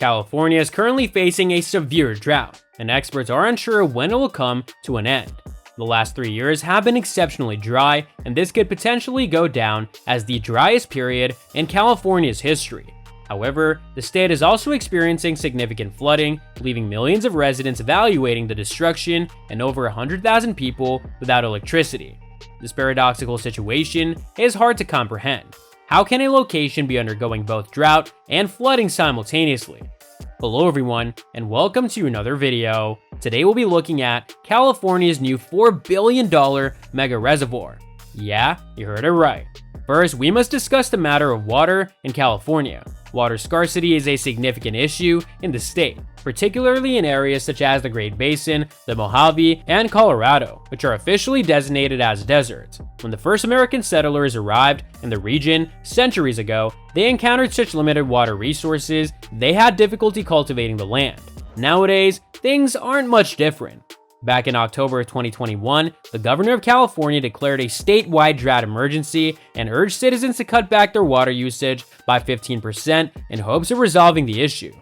California is currently facing a severe drought, and experts are unsure when it will come to an end. The last 3 years have been exceptionally dry, and this could potentially go down as the driest period in California's history. However, the state is also experiencing significant flooding, leaving millions of residents evaluating the destruction and over 100,000 people without electricity. This paradoxical situation is hard to comprehend. How can a location be undergoing both drought and flooding simultaneously? Hello everyone, and welcome to another video. Today we'll be looking at California's new $4 billion Mega Reservoir. Yeah, you heard it right. First, we must discuss the matter of water in California. Water scarcity is a significant issue in the state, particularly in areas such as the Great Basin, the Mojave, and Colorado, which are officially designated as deserts. When the first American settlers arrived in the region centuries ago, they encountered such limited water resources, they had difficulty cultivating the land. Nowadays, things aren't much different. Back in October of 2021, the governor of California declared a statewide drought emergency and urged citizens to cut back their water usage by 15% in hopes of resolving the issue.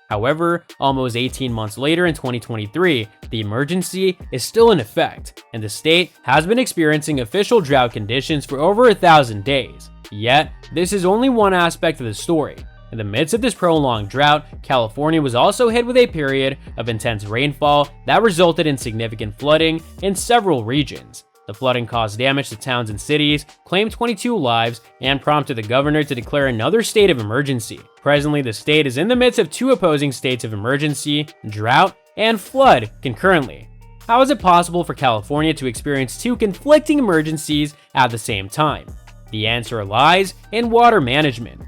However, almost 18 months later in 2023, the emergency is still in effect, and the state has been experiencing official drought conditions for over 1,000 days. Yet, this is only one aspect of the story. In the midst of this prolonged drought, California was also hit with a period of intense rainfall that resulted in significant flooding in several regions. The flooding caused damage to towns and cities, claimed 22 lives, and prompted the governor to declare another state of emergency. Presently, the state is in the midst of two opposing states of emergency, drought and flood concurrently. How is it possible for California to experience two conflicting emergencies at the same time? The answer lies in water management.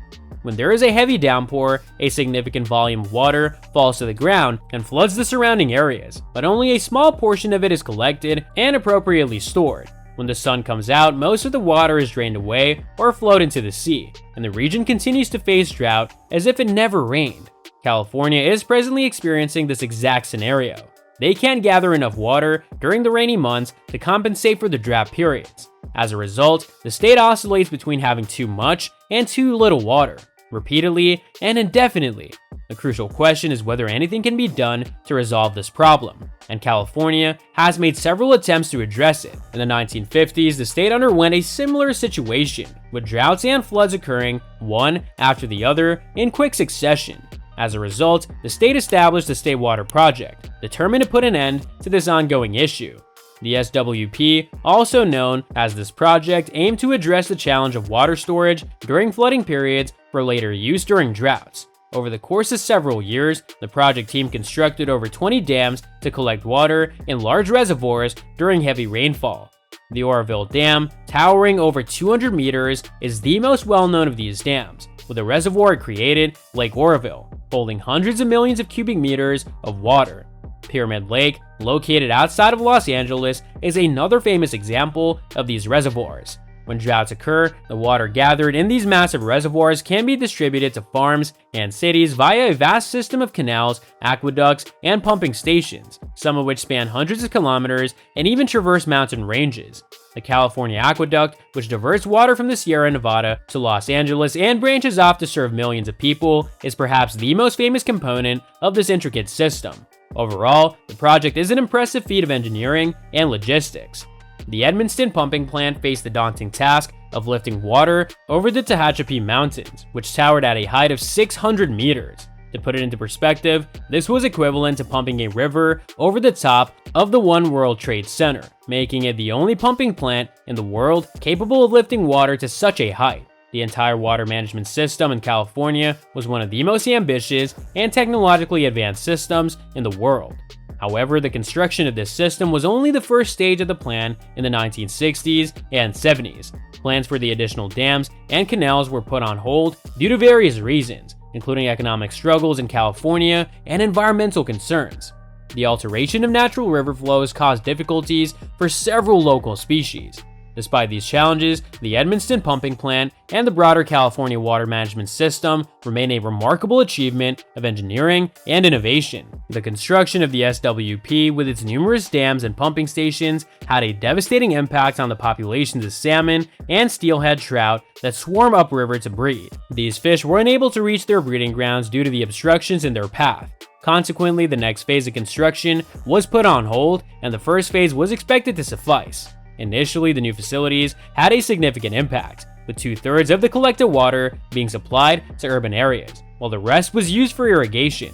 When there is a heavy downpour, a significant volume of water falls to the ground and floods the surrounding areas, but only a small portion of it is collected and appropriately stored. When the sun comes out, most of the water is drained away or flowed into the sea, and the region continues to face drought as if it never rained. California is presently experiencing this exact scenario. They can't gather enough water during the rainy months to compensate for the drought periods. As a result, the state oscillates between having too much and too little water, repeatedly and indefinitely. The crucial question is whether anything can be done to resolve this problem, and California has made several attempts to address it. In the 1950s, the state underwent a similar situation, with droughts and floods occurring one after the other in quick succession. As a result, the state established the State Water Project, determined to put an end to this ongoing issue. The SWP, also known as this project, aimed to address the challenge of water storage during flooding periods for later use during droughts. Over the course of several years, the project team constructed over 20 dams to collect water in large reservoirs during heavy rainfall. The Oroville Dam, towering over 200 meters, is the most well-known of these dams, with a reservoir it created, Lake Oroville, holding hundreds of millions of cubic meters of water. Pyramid Lake, located outside of Los Angeles, is another famous example of these reservoirs. When droughts occur, the water gathered in these massive reservoirs can be distributed to farms and cities via a vast system of canals, aqueducts, and pumping stations, some of which span hundreds of kilometers and even traverse mountain ranges. The California Aqueduct, which diverts water from the Sierra Nevada to Los Angeles and branches off to serve millions of people, is perhaps the most famous component of this intricate system. Overall, the project is an impressive feat of engineering and logistics. The Edmonston pumping plant faced the daunting task of lifting water over the Tehachapi Mountains, which towered at a height of 600 meters. To put it into perspective, this was equivalent to pumping a river over the top of the One World Trade Center, making it the only pumping plant in the world capable of lifting water to such a height. The entire water management system in California was one of the most ambitious and technologically advanced systems in the world. However, the construction of this system was only the first stage of the plan in the 1960s and 70s. Plans for the additional dams and canals were put on hold due to various reasons, including economic struggles in California and environmental concerns. The alteration of natural river flows caused difficulties for several local species. Despite these challenges, the Edmonston pumping plant and the broader California water management system remain a remarkable achievement of engineering and innovation. The construction of the SWP with its numerous dams and pumping stations had a devastating impact on the populations of salmon and steelhead trout that swarm upriver to breed. These fish were unable to reach their breeding grounds due to the obstructions in their path. Consequently, the next phase of construction was put on hold, and the first phase was expected to suffice. Initially, the new facilities had a significant impact, with 2/3 of the collected water being supplied to urban areas, while the rest was used for irrigation.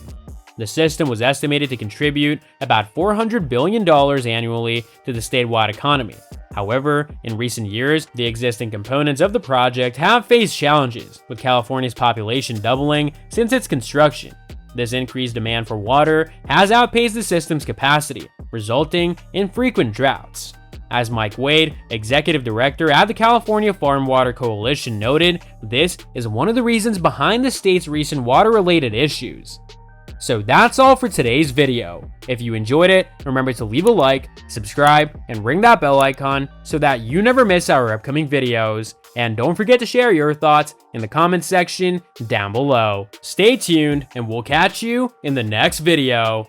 The system was estimated to contribute about $400 billion annually to the statewide economy. However, in recent years, the existing components of the project have faced challenges, with California's population doubling since its construction. This increased demand for water has outpaced the system's capacity, resulting in frequent droughts. As Mike Wade, executive director at the California Farm Water Coalition, noted, this is one of the reasons behind the state's recent water-related issues. So that's all for today's video. If you enjoyed it, remember to leave a like, subscribe, and ring that bell icon so that you never miss our upcoming videos. And don't forget to share your thoughts in the comments section down below. Stay tuned, and we'll catch you in the next video.